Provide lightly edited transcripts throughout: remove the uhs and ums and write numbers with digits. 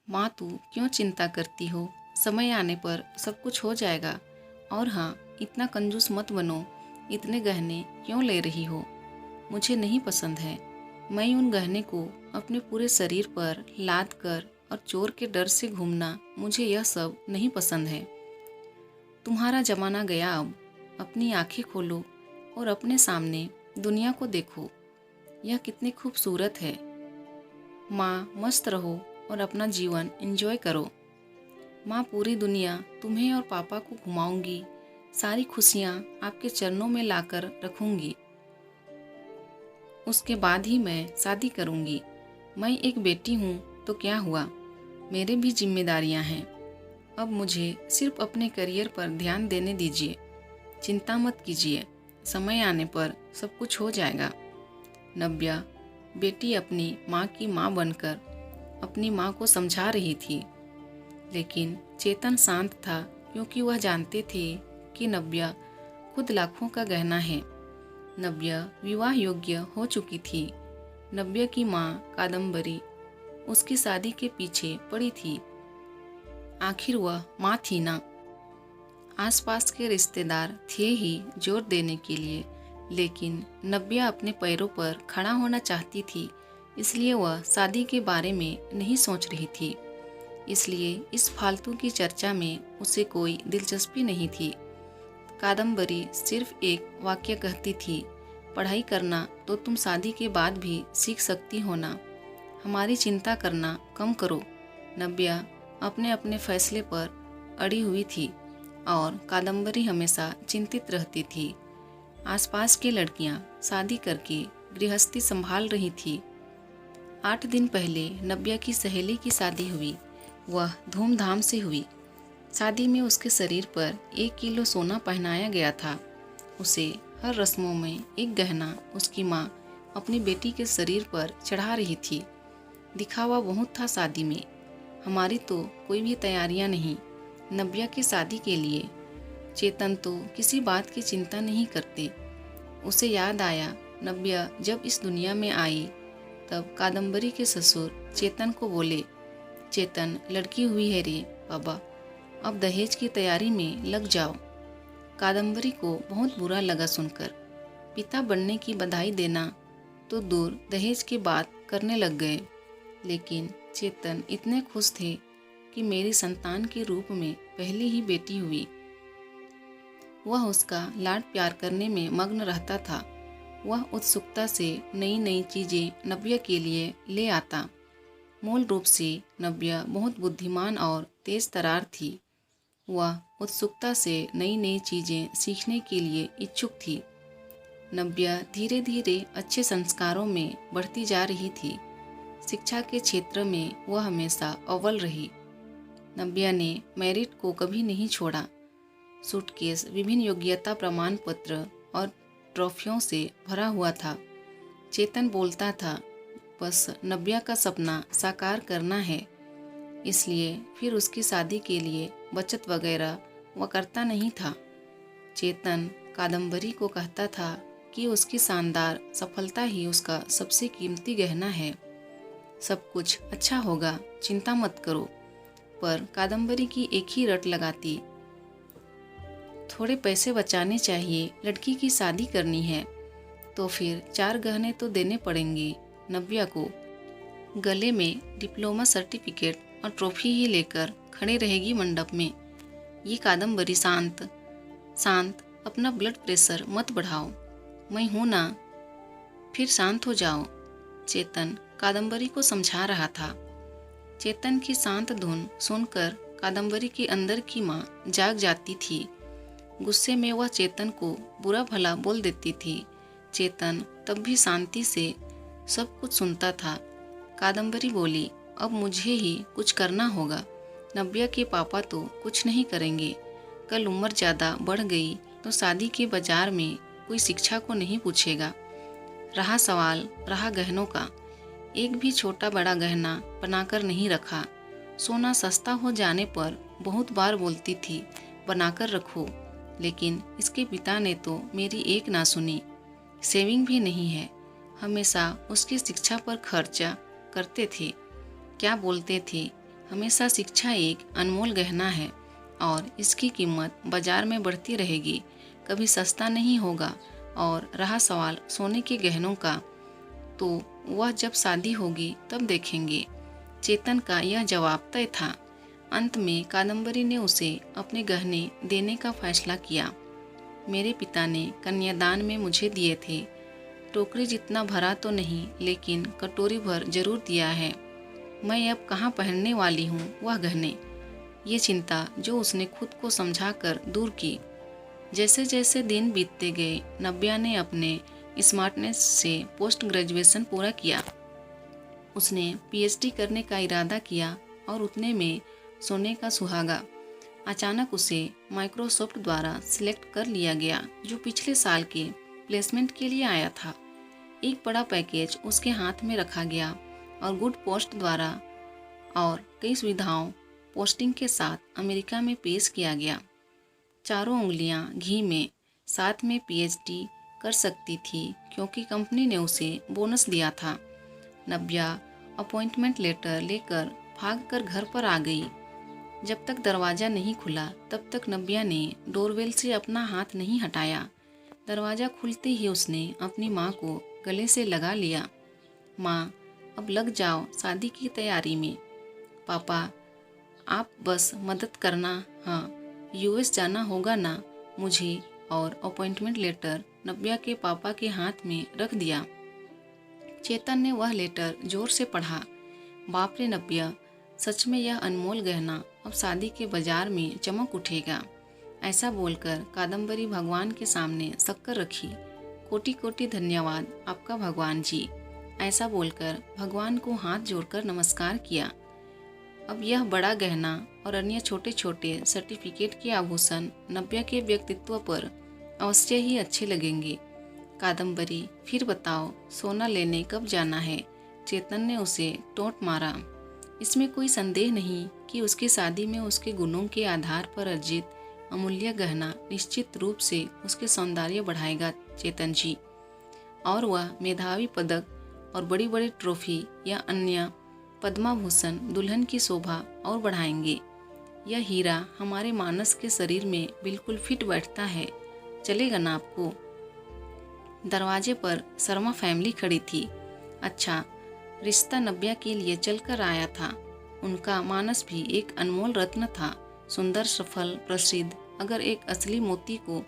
माँ तू क्यों चिंता करती हो, समय आने पर सब कुछ हो जाएगा। और हाँ, इतना कंजूस मत बनो, इतने गहने क्यों ले रही हो, मुझे नहीं पसंद है। मैं उन गहने को अपने पूरे शरीर पर लाद कर और चोर के डर से घूमना, मुझे यह सब नहीं पसंद है। तुम्हारा जमाना गया, अब अपनी आंखें खोलो और अपने सामने दुनिया को देखो, यह कितनी खूबसूरत है। माँ मस्त रहो और अपना जीवन एंजॉय करो। माँ पूरी दुनिया तुम्हें और पापा को घुमाऊंगी, सारी खुशियाँ आपके चरणों में लाकर रखूंगी। उसके बाद ही मैं शादी करूंगी। मैं एक बेटी हूँ तो क्या हुआ, मेरे भी जिम्मेदारियाँ हैं। अब मुझे सिर्फ अपने करियर पर ध्यान देने दीजिए। चिंता मत कीजिए, समय आने पर सब कुछ हो जाएगा। नव्या बेटी अपनी माँ की माँ बनकर अपनी माँ को समझा रही थी, लेकिन चेतन शांत था क्योंकि वह जानते थे कि नव्या खुद लाखों का गहना है। नव्या विवाह योग्य हो चुकी थी। नव्या की माँ कादम्बरी उसकी शादी के पीछे पड़ी थी। आखिर वह माँ थी ना। आसपास के रिश्तेदार थे ही जोर देने के लिए, लेकिन नव्या अपने पैरों पर खड़ा होना चाहती थी, इसलिए वह शादी के बारे में नहीं सोच रही थी। इसलिए इस फालतू की चर्चा में उसे कोई दिलचस्पी नहीं थी। कादम्बरी सिर्फ एक वाक्य कहती थी, पढ़ाई करना तो तुम शादी के बाद भी सीख सकती हो ना, हमारी चिंता करना कम करो। नव्या अपने अपने फैसले पर अड़ी हुई थी और कादम्बरी हमेशा चिंतित रहती थी। आसपास की लड़कियां शादी करके गृहस्थी संभाल रही थी। 8 दिन पहले नव्या की सहेली की शादी हुई। वह धूमधाम से हुई। शादी में उसके शरीर पर 1 किलो सोना पहनाया गया था। उसे हर रस्मों में एक गहना उसकी माँ अपनी बेटी के शरीर पर चढ़ा रही थी। दिखावा बहुत था शादी में। हमारी तो कोई भी तैयारियां नहीं नव्या की शादी के लिए। चेतन तो किसी बात की चिंता नहीं करते। उसे याद आया, नव्या जब इस दुनिया में आई तब कादम्बरी के ससुर चेतन को बोले, चेतन लड़की हुई है रे बाबा, अब दहेज की तैयारी में लग जाओ। कादम्बरी को बहुत बुरा लगा सुनकर। पिता बनने की बधाई देना तो दूर, दहेज की बात करने लग गए। लेकिन चेतन इतने खुश थे कि मेरी संतान के रूप में पहली ही बेटी हुई। वह उसका लाड प्यार करने में मग्न रहता था। वह उत्सुकता से नई नई चीज़ें नव्या के लिए ले आता। मूल रूप से नव्या बहुत बुद्धिमान और तेज तर्रार थी। वह उत्सुकता से नई नई चीज़ें सीखने के लिए इच्छुक थी। नव्या धीरे धीरे अच्छे संस्कारों में बढ़ती जा रही थी। शिक्षा के क्षेत्र में वह हमेशा अव्वल रही। नव्या ने मेरिट को कभी नहीं छोड़ा। सूटकेस विभिन्न योग्यता प्रमाण पत्र और ट्रॉफियों से भरा हुआ था। चेतन बोलता था, बस नव्या का सपना साकार करना है। इसलिए फिर उसकी शादी के लिए बचत वगैरह वह करता नहीं था। चेतन कादम्बरी को कहता था कि उसकी शानदार सफलता ही उसका सबसे कीमती गहना है। सब कुछ अच्छा होगा, चिंता मत करो। पर कादम्बरी की एक ही रट लगाती, थोड़े पैसे बचाने चाहिए, लड़की की शादी करनी है तो फिर 4 गहने तो देने पड़ेंगे। नव्या को गले में डिप्लोमा सर्टिफिकेट और ट्रॉफी ही लेकर खड़े रहेगी मंडप में। ये कादम्बरी शांत शांत, अपना ब्लड प्रेशर मत बढ़ाओ, मैं हूँ ना, फिर शांत हो जाओ। चेतन कादम्बरी को समझा रहा था। चेतन की शांत धुन सुनकर कादम्बरी के अंदर की माँ जाग जाती थी। गुस्से में वह चेतन को बुरा भला बोल देती थी। चेतन तब भी शांति से सब कुछ सुनता था। कादम्बरी बोली, अब मुझे ही कुछ करना होगा। नव्या के पापा तो कुछ नहीं करेंगे। कल उम्र ज़्यादा बढ़ गई तो शादी के बाजार में कोई शिक्षा को नहीं पूछेगा। रहा सवाल रहा गहनों का, एक भी छोटा बड़ा गहना बनाकर नहीं रखा। सोना सस्ता हो जाने पर बहुत बार बोलती थी, बनाकर रखो, लेकिन इसके पिता ने तो मेरी एक ना सुनी। सेविंग भी नहीं है, हमेशा उसकी शिक्षा पर खर्चा करते थे। क्या बोलते थे, हमेशा शिक्षा एक अनमोल गहना है और इसकी कीमत बाजार में बढ़ती रहेगी, कभी सस्ता नहीं होगा। और रहा सवाल सोने के गहनों का, तो वह जब शादी होगी तब देखेंगे। चेतन का यह जवाब तय था। अंत में कादम्बरी ने उसे अपने गहने देने का फैसला किया। मेरे पिता ने कन्यादान में मुझे दिए थे। टोकरी जितना भरा तो नहीं, लेकिन कटोरी भर जरूर दिया है। मैं अब कहाँ पहनने वाली हूँ वह गहने, ये चिंता जो उसने खुद को समझाकर दूर की। जैसे जैसे दिन बीतते गए, नव्या ने अपने स्मार्टनेस से पोस्ट ग्रेजुएशन पूरा किया। उसने पीएचडी करने का इरादा किया और उतने में सोने का सुहागा। अचानक उसे माइक्रोसॉफ्ट द्वारा सिलेक्ट कर लिया गया, जो पिछले साल के प्लेसमेंट के लिए आया था। एक बड़ा पैकेज उसके हाथ में रखा गया और गुड पोस्ट द्वारा और कई सुविधाओं पोस्टिंग के साथ अमेरिका में पेश किया गया। चारों उंगलियां घी में, साथ में पीएचडी कर सकती थी क्योंकि कंपनी ने उसे बोनस दिया था। नव्या अपॉइंटमेंट लेटर लेकर भागकर घर पर आ गई। जब तक दरवाज़ा नहीं खुला तब तक नव्या ने डोरवेल से अपना हाथ नहीं हटाया। दरवाज़ा खुलते ही उसने अपनी माँ को गले से लगा लिया। माँ, अब लग जाओ शादी की तैयारी में। पापा, आप बस मदद करना। हाँ, यूएस जाना होगा ना मुझे। और अपॉइंटमेंट लेटर नव्या के पापा के हाथ में रख दिया। चेतन ने वह लेटर जोर से पढ़ा। बाप रे नव्या, सच में यह अनमोल गहना अब शादी के बाजार में चमक उठेगा। ऐसा बोलकर कादम्बरी भगवान के सामने शक्कर रखी। कोटि कोटि धन्यवाद आपका भगवान जी। ऐसा बोलकर भगवान को हाथ जोड़कर नमस्कार किया। अब यह बड़ा गहना और अन्य छोटे छोटे सर्टिफिकेट के आभूषण नव्या के व्यक्तित्व पर अवश्य ही अच्छे लगेंगे। कादम्बरी, फिर बताओ सोना लेने कब जाना है? चेतन ने उसे टोंट मारा। इसमें कोई संदेह नहीं कि उसकी शादी में उसके गुणों के आधार पर अर्जित अमूल्य गहना निश्चित रूप से उसके सौंदर्य बढ़ाएगा चेतन जी। और वह मेधावी पदक और बड़ी बड़ी ट्रॉफी या अन्य पद्माभूषण दुल्हन की शोभा और बढ़ाएंगे। यह हीरा हमारे मानस के शरीर में बिल्कुल फिट बैठता है। चलेगा ना आपको? दरवाजे पर शर्मा फैमिली खड़ी थी। अच्छा, रिश्ता नव्या के लिए चलकर आया था। उनका मानस भी एक अनमोल रत्न था, सुंदर, सफल, प्रसिद्ध। अगर एक असली मोती को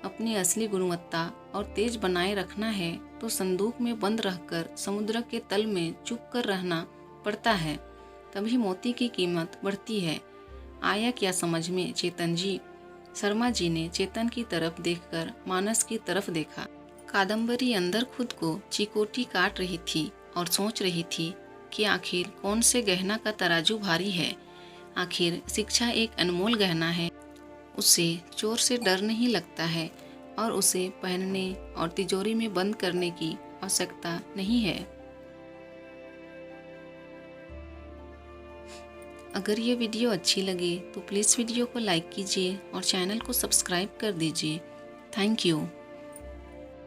अपनी असली गुणवत्ता और तेज बनाए रखना है तो संदूक में बंद रहकर समुद्र के तल में चुप कर रहना पड़ता है, तभी मोती की कीमत बढ़ती है। आया क्या समझ में चेतन जी? शर्मा जी ने चेतन की तरफ देखकर मानस की तरफ देखा। कादम्बरी अंदर खुद को चिकोटी काट रही थी और सोच रही थी कि आखिर कौन से गहना का तराजू भारी है। आखिर शिक्षा एक अनमोल गहना है, उसे चोर से डर नहीं लगता है और उसे पहनने और तिजोरी में बंद करने की आवश्यकता नहीं है। अगर ये वीडियो अच्छी लगे तो प्लीज़ वीडियो को लाइक कीजिए और चैनल को सब्सक्राइब कर दीजिए। Thank you.